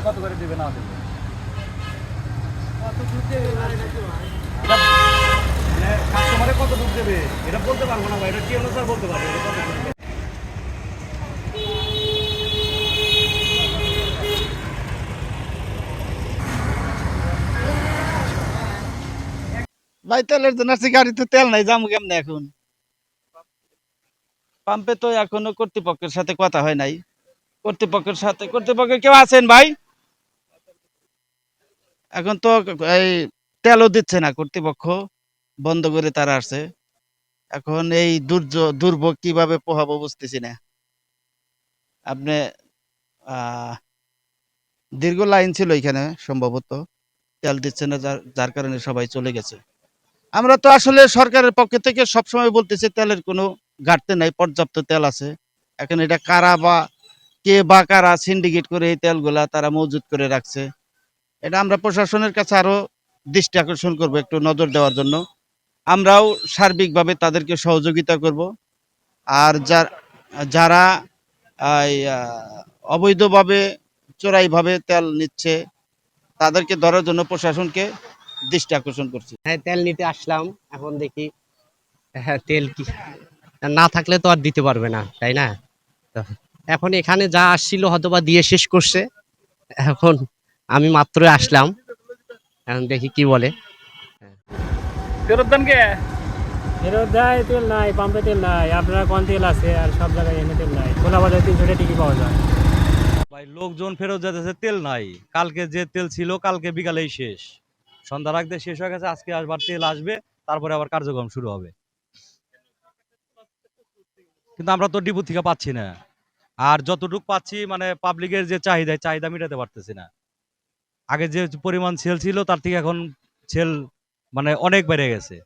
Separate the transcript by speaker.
Speaker 1: কত করে দিবে না কাস্টমারে কত দুধ দেবে এটা বলতে পারবো না ভাই, এটা কি অনুসার বলতে পারবো
Speaker 2: ভাই। তেলের জন্য আসছি, গাড়িতে তেল নাই, যাবো কেমনে এখন? পাম্পে তো এখনো কর্তৃপক্ষের সাথে কথা হয় নাই। কর্তৃপক্ষ কেউ আছেন ভাই? এখন তো এই তেলও দিচ্ছে না কর্তৃপক্ষ, বন্ধ করে তারা আসছে। এখন এই দুর্ভোগ কিভাবে পোহাবো বুঝতেছি না। আপনি দীর্ঘ লাইন ছিল এখানে, সম্ভবত তেল দিচ্ছে না, যার কারণে সবাই চলে গেছে। আমরা তো আসলে সরকারের পক্ষ থেকে সবসময় বলতেছি তেলের কোনো ঘাটতি নাই, পর্যাপ্ত তেল আছে। এখন এটা কারা বা কে বা কারা সিন্ডিকেট করে এই তেলগুলা তারা মজুত করে রাখছে, এটা আমরা প্রশাসনের কাছে আরো দৃষ্টি আকর্ষণ করব, একটু নজর দেওয়ার জন্য। আমরাও সার্বিকভাবে তাদেরকে সহযোগিতা করব। আর যারা অবৈধভাবে চোরাইভাবে তেল নিচ্ছে তাদেরকে ধরার জন্য প্রশাসনকে দৃষ্টি আকর্ষণ করছি।
Speaker 3: হ্যাঁ, তেল নিতে আসলাম, এখন দেখি হ্যাঁ তেল কি না থাকলে তো আর দিতে পারবে না, তাই না? তো এখন এখানে যা আসছিল হয়তো বা দিয়ে শেষ করছে। এখন আমি মাত্র আসলাম, এখন দেখি কি বলে।
Speaker 1: ফেরত দেন কে?
Speaker 4: ফেরত দেয়, তেল নাই, পাম্পে তেল নাই। আপনারা কোন তেল আছে আর সব জায়গায় এনে তেল নাই। খোলা বাজারে 300 টাকা টিকি পাওয়া যায়।
Speaker 1: ভাই লোকজন ফেরত যেতেছে, তেল নাই। কালকে যে তেল ছিল কালকে বিকালেই শেষ, সন্ধ্যার আগে শেষ হয়ে গেছে। আজকে আবার তেল আসবে, তারপরে আবার কার্যক্রম শুরু হবে। কিন্তু আমরা তো ডিপো থেকে পাচ্ছি না, আর যতটুকু পাচ্ছি মানে পাবলিকের যে চাহিদা মেটাতে পারতেছি না। আগে যে পরিমাণ সেল ছিল তার থেকে এখন সেল মানে অনেক বেড়ে গেছে।